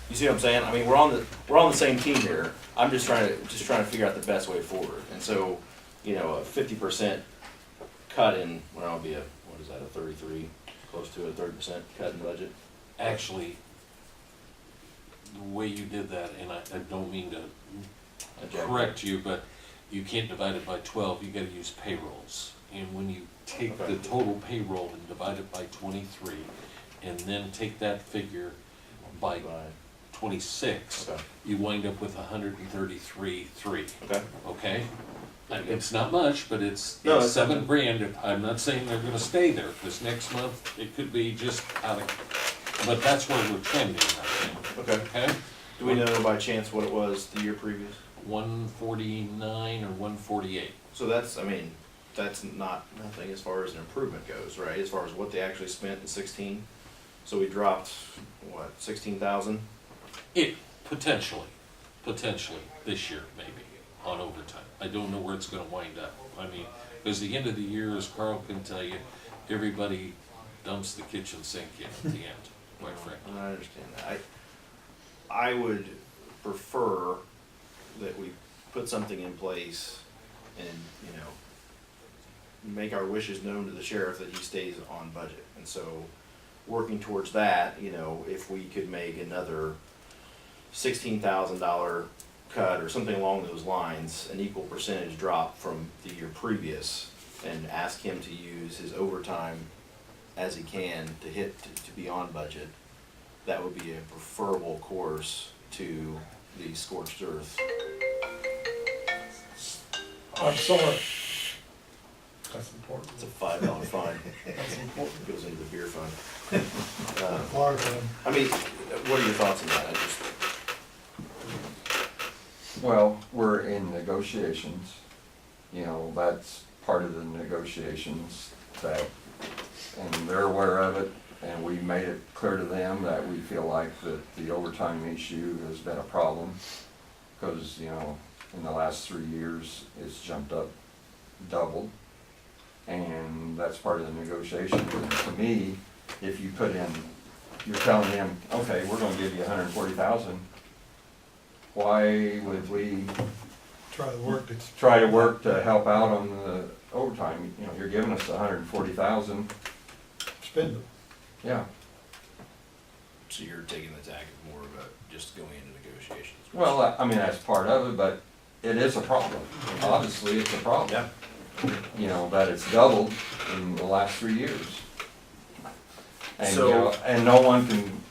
S4: You see what I'm saying? I mean, we're on the same team here. I'm just trying to figure out the best way forward. And so, you know, a 50% cut in, well, it'll be what is that, a 33, close to a 30% cut in budget?
S2: Actually, the way you did that, and I don't mean to correct you, but you can't divide it by 12, you gotta use payrolls. And when you take the total payroll and divide it by 23, and then take that figure by 26,
S4: Okay.
S2: you wind up with 133.3,
S4: Okay.
S2: okay? It's not much, but it's
S4: No, it's
S2: $7 grand. I'm not saying they're gonna stay there, because next month it could be just out of, but that's where we're trending, I think,
S4: Okay.
S2: okay?
S4: Do we know by chance what it was the year previous?
S2: 149 or 148.
S4: So that's, I mean, that's nothing as far as an improvement goes, right? As far as what they actually spent in 16. So we dropped, what, 16,000?
S2: It, potentially this year, maybe, on overtime. I don't know where it's gonna wind up. I mean, because the end of the year, as Carl can tell you, everybody dumps the kitchen sink in at the end, quite frankly.
S4: I understand that. I would prefer that we put something in place and, you know, make our wishes known to the sheriff that he stays on budget. And so, working towards that, you know, if we could make another $16,000 cut or something along those lines, an equal percentage drop from the year previous, and ask him to use his overtime as he can to be on budget, that would be a preferable course to the scorched earth.
S1: I'm sorry. That's important.
S4: It's a $5 fine.
S1: That's important.
S4: Goes into the beer fund.
S3: Water fund.
S4: I mean, what are your thoughts on that?
S7: Well, we're in negotiations, you know, that's part of the negotiations that, and they're aware of it, and we made it clear to them that we feel like that the overtime issue has been a problem, because, you know, in the last 3 years, it's jumped up, doubled, and that's part of the negotiation. And to me, if you put in, you're telling them, okay, we're gonna give you 140,000, why would we
S3: Try to work it.
S7: try to work to help out on the overtime? You know, you're giving us 140,000,
S3: Spend it.
S7: yeah.
S4: So you're taking the tack of more of a just going into negotiations.
S7: Well, I mean, that's part of it, but it is a problem. Obviously, it's a problem.
S4: Yeah.
S7: You know, that it's doubled in the last 3 years. And,
S4: So-
S7: you know, and no one can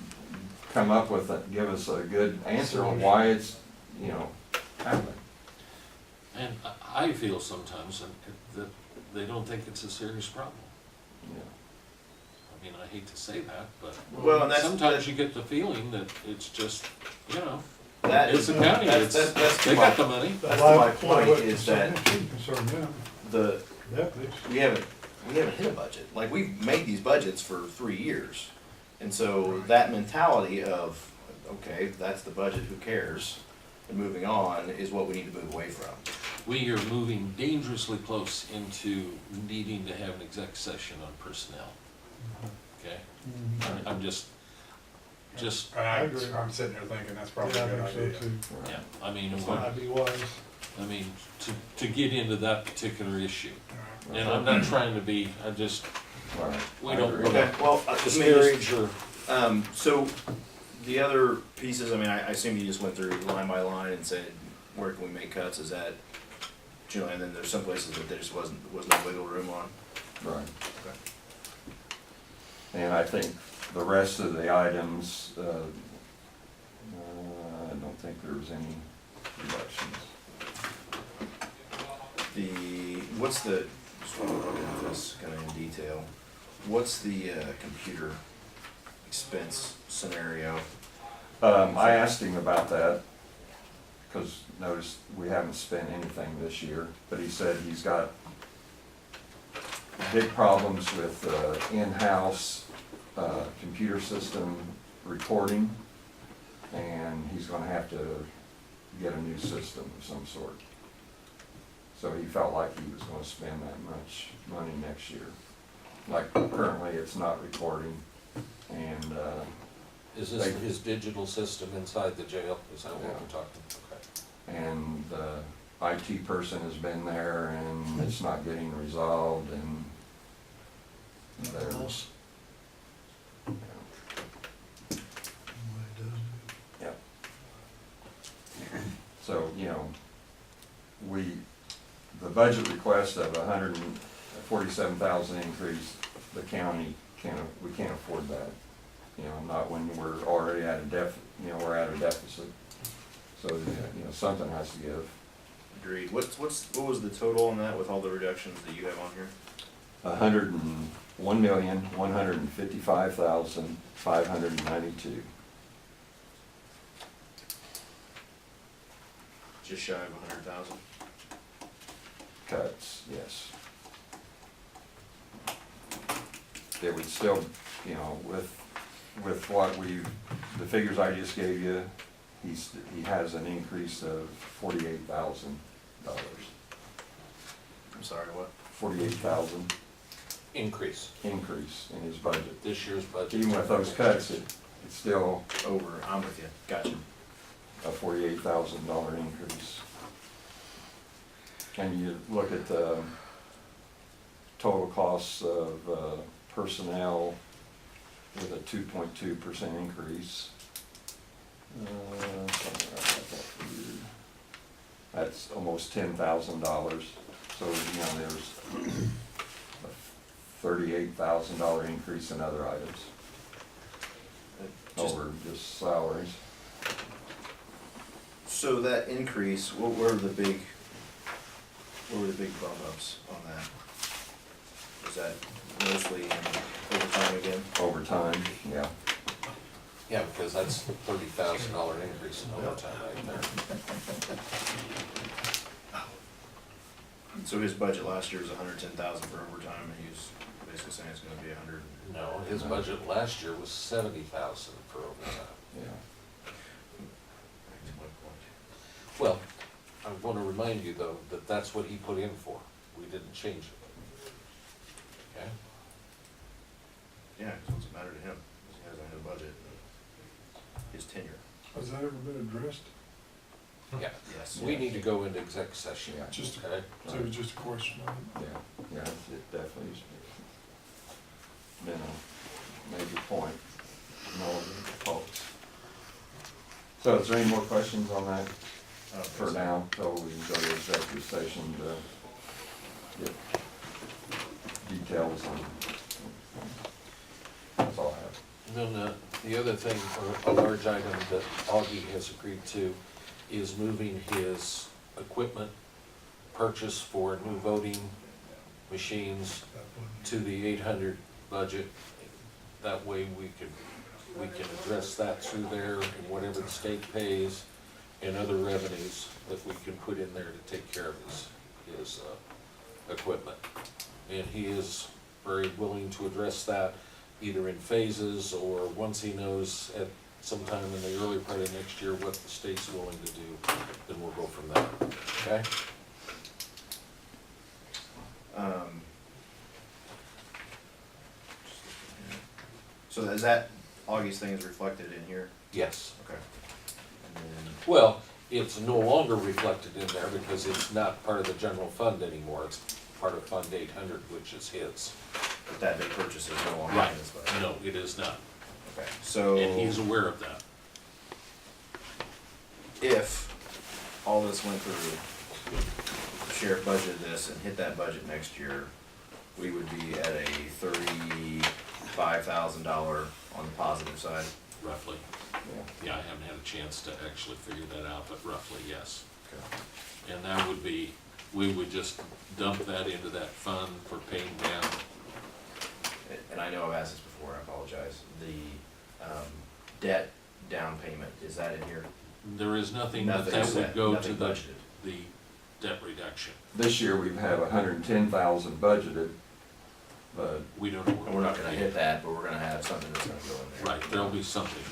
S7: come up with, give us a good answer on why it's, you know, happening.
S2: And I feel sometimes that they don't think it's a serious problem.
S7: Yeah.
S2: I mean, I hate to say that, but
S4: Well, and
S2: sometimes you get the feeling that it's just, you know,
S4: that
S2: it's
S4: is
S2: the county,
S4: that's
S2: they got the money.
S4: That's
S3: Why-
S4: my
S3: why
S4: point
S3: would
S4: is
S3: concern
S4: that
S3: them? Shouldn't concern them,
S4: the
S3: deputies.
S4: we haven't hit a budget. Like, we've made these budgets for 3 years, and so that mentality of, okay, that's the budget, who cares, and moving on is what we need to move away from.
S2: We are moving dangerously close into needing to have an exec session on personnel, okay? I'm just,
S3: I agree.
S5: I'm sitting here thinking that's probably
S3: Yeah,
S5: a good
S3: I think so
S5: idea.
S3: too.
S2: yeah, I mean,
S3: Might be wise.
S2: to get into that particular issue. And I'm not trying to be,
S7: Right.
S2: we
S7: I
S2: don't
S7: agree.
S2: wanna
S4: Okay, well, let me just-
S2: disparage or,
S4: so the other pieces, I mean, I assume you just went through line by line and said, where can we make cuts? Is that, you know, and then there's some places that there just was no wiggle room on.
S7: Right.
S4: Okay.
S7: And I think the rest of the items, I don't think there was any reductions.
S4: What's the, just want to look at this kind of in detail, what's the computer expense scenario?
S7: I asked him about that, because notice we haven't spent anything this year, but he said he's got big problems with in-house computer system recording, and he's gonna have to get a new system of some sort. So he felt like he was gonna spend that much money next year. Like currently, it's not recording, and,
S2: Is this his digital system inside the jail? Is that what
S7: Yeah.
S2: we're talking? Okay.
S7: and the IT person has been there, and it's not getting resolved, and there's, yeah. So, you know, the budget request of 147,000 increase, the county we can't afford that. You know, not when we're already at a we're at a deficit. So, you know, something has to give.
S4: Agreed. What was the total on that with all the reductions that you have on here?
S7: 101,155,592
S4: Just shy of 100,000.
S7: cuts, yes. It would still, you know, with what the figures I just gave you, he has an increase of $48,000.
S4: I'm sorry, what?
S7: 48,000
S2: Increase.
S7: increase in his budget.
S2: This year's budget.
S7: Even with those cuts, it's still
S4: Over. I'm with you. Gotcha.
S7: a $48,000 increase. And you look at the total costs of personnel with a 2.2% increase. Somewhere I got that for you. That's almost $10,000. So, you know, there's a $38,000 increase in other items
S4: Just,
S7: over just salaries.
S4: so that increase, what were the big bump ups on that? Was that mostly in overtime again?
S7: Overtime, yeah.
S2: Yeah, because that's $30,000 increase in overtime right there.
S4: So his budget last year was 110,000 for overtime, and he was basically saying it's gonna be 100.
S2: No, his budget last year was $70,000 for overtime.
S7: Yeah.
S4: Back to my point.
S2: Well, I want to remind you though, that that's what he put in for. We didn't change it. Okay?
S4: Yeah, because what's it matter to him? He has a budget, his tenure.
S1: Has that ever been addressed?
S2: Yeah.
S4: Yes.
S2: We need to go into exec session,
S7: Yeah.
S1: Just-
S2: okay?
S1: So it was just a question of it?
S7: Yeah, it definitely has been a major point in all of the folks. So is there any more questions on that for now, till we can go to executive session to get details on? That's all I have.
S2: Then the other thing, or a large item that Augie has agreed to, is moving his equipment purchase for new voting machines to the 800 budget. That way we can address that through there and whatever the state pays and other revenues that we can put in there to take care of his equipment. And he is very willing to address that either in phases or once he knows at sometime in the early part of next year what the state's willing to do, then we'll go from there, okay?
S4: So is that Augie's thing is reflected in here?
S2: Yes.
S4: Okay. And then,
S2: Well, it's no longer reflected in there because it's not part of the general fund anymore. It's part of Fund 800, which is his.
S4: but that big purchase is no longer in this budget.
S2: No, it is not.
S4: Okay, so
S2: And he's aware of that.
S4: if all this went through, the sheriff budgeted this and hit that budget next year, we would be at a $35,000 on the positive side.
S2: Roughly.
S7: Yeah.
S2: Yeah, I haven't had a chance to actually figure that out, but roughly, yes.
S4: Okay.
S2: And that would be, we would just dump that into that fund for paying down.
S4: And I know I've asked this before, I apologize. The debt down payment, is that in here?
S2: There is nothing that
S4: Nothing
S2: would
S4: set,
S2: go to
S4: nothing budgeted.
S2: the debt reduction.
S7: This year we have 110,000 budgeted, but
S2: We don't know.
S4: And we're not gonna hit that, but we're gonna have something that's gonna go in there.
S2: Right, there'll be something.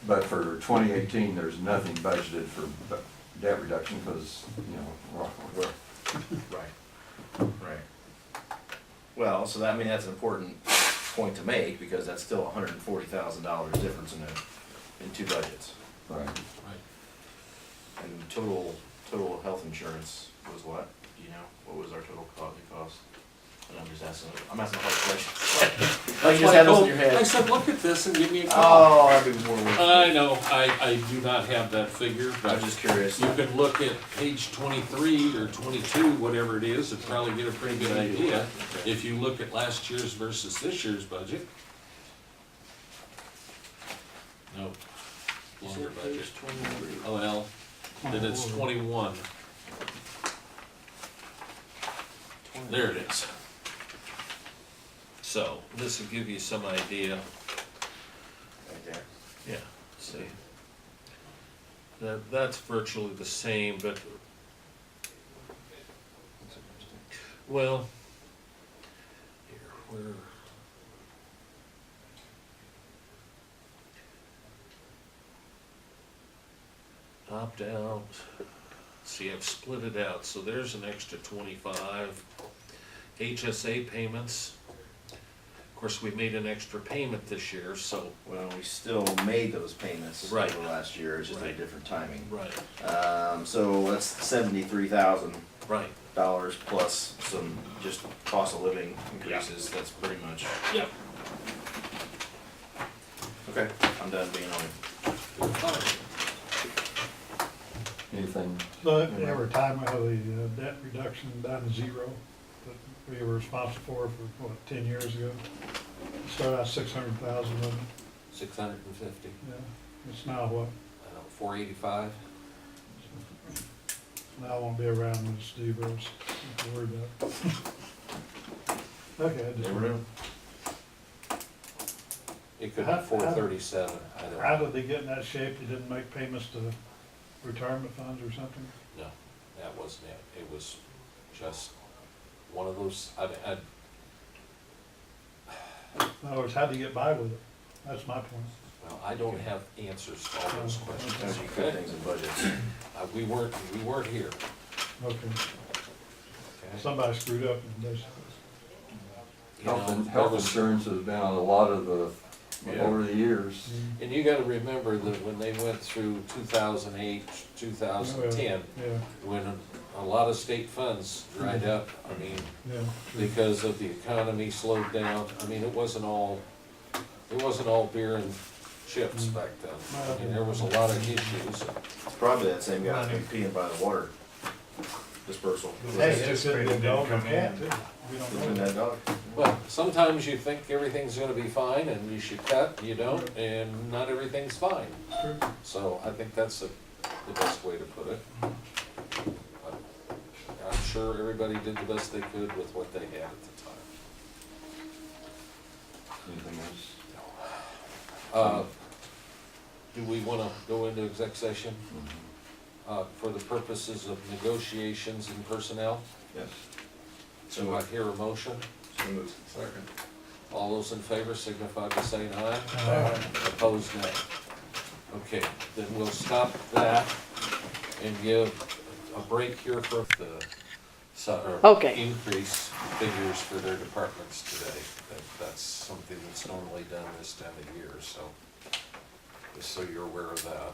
S7: But for 2018, there's nothing budgeted for debt reduction because, you know,
S4: Right, right. Well, so that, I mean, that's an important point to make, because that's still $140,000 difference in two budgets.
S7: Right.
S4: And total health insurance was what? Do you know? What was our total cost? And I'm asking a hard question. Oh, you just had those in your
S2: I
S4: head?
S2: said, look at this and give me a call.
S4: Oh, that'd be more worth it.
S2: I know, I do not have that figure,
S4: I
S2: but
S4: was just curious.
S2: you can look at page 23 or 22, whatever it is, and probably get a pretty good idea. If you look at last year's versus this year's budget. No, longer budget. Oh, well, then it's 21. There it is. So, this will give you some idea.
S4: Right there.
S2: Yeah, see. That's virtually the same, but,
S4: That's interesting.
S2: well, here, where? Opt out. See, I've split it out, so there's an extra 25. HSA payments. Of course, we made an extra payment this year, so.
S4: Well, we still made those payments
S2: Right.
S4: over last year, it's just a
S2: Right.
S4: different timing.
S2: Right.
S4: So that's $73,000
S2: Right.
S4: plus some just cost of living increases, that's pretty much.
S2: Yep.
S4: Okay, I'm done being on.
S7: Anything?
S3: So every time we have the debt reduction down to zero that we were responsible for, what, 10 years ago? Started out 600,000, wasn't it?
S2: 650.
S3: Yeah, it's now what?
S2: I don't know, 485.
S3: Now I won't be around when it's zeros, don't have to worry about it. Okay, I just.
S4: Never know.
S2: It could
S3: How-
S2: be 437. I don't
S3: How
S2: know.
S3: did they get in that shape? They didn't make payments to retirement funds or something?
S2: No, that wasn't it. It was just one of those,
S3: In other words, how'd they get by with it? That's my point.
S2: well, I don't have answers to all those questions.
S4: Sometimes you cut things in budgets.
S2: We weren't here.
S3: Okay,
S2: Okay?
S3: somebody screwed up and they,
S2: You know, there
S7: Health
S2: was-
S7: insurance has been on a lot of the,
S2: Yeah.
S7: over the years.
S2: And you gotta remember that when they went through 2008, 2010,
S3: yeah,
S2: when a lot of state funds dried up, I mean,
S3: yeah.
S2: because of the economy slowed down, I mean, it wasn't all beer and chips back then. I mean, there was a lot of issues.
S4: It's probably that same guy who's peeing by the water dispersal.
S3: Hey,
S5: It's
S3: it's been
S5: anticipated
S3: dog
S5: didn't come
S3: cat
S5: in.
S3: too. We
S4: Who's
S3: don't
S4: been
S3: know.
S4: that dog?
S2: Well, sometimes you think everything's gonna be fine and you should cut, you don't, and not everything's fine.
S3: True.
S2: So I think that's the best way to put it. But I'm sure everybody did the best they could with what they had at the time.
S7: Anything else?
S2: Do we wanna go into exec session,
S7: Mhm.
S2: for the purposes of negotiations and personnel?
S7: Yes.
S2: Do I hear a motion?
S4: So moved.
S5: Second.
S2: All those in favor signify by saying aye.
S3: Aye.
S2: Opposed, nay. Okay, then we'll stop that and give a break here for the
S6: Okay.
S2: increase figures for their departments today. That's something that's normally done this time of year, so just so you're aware of that.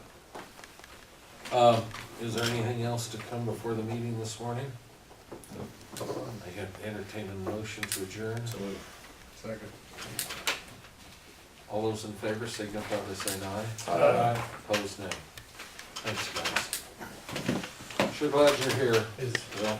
S2: Is there anything else to come before the meeting this morning? I can entertain a motion to adjourn.
S4: So moved.
S5: Second.
S2: All those in favor signify by saying aye.
S5: Aye.
S2: Opposed, nay. Thanks, guys. Sure glad you're here.
S5: Is,
S2: Well,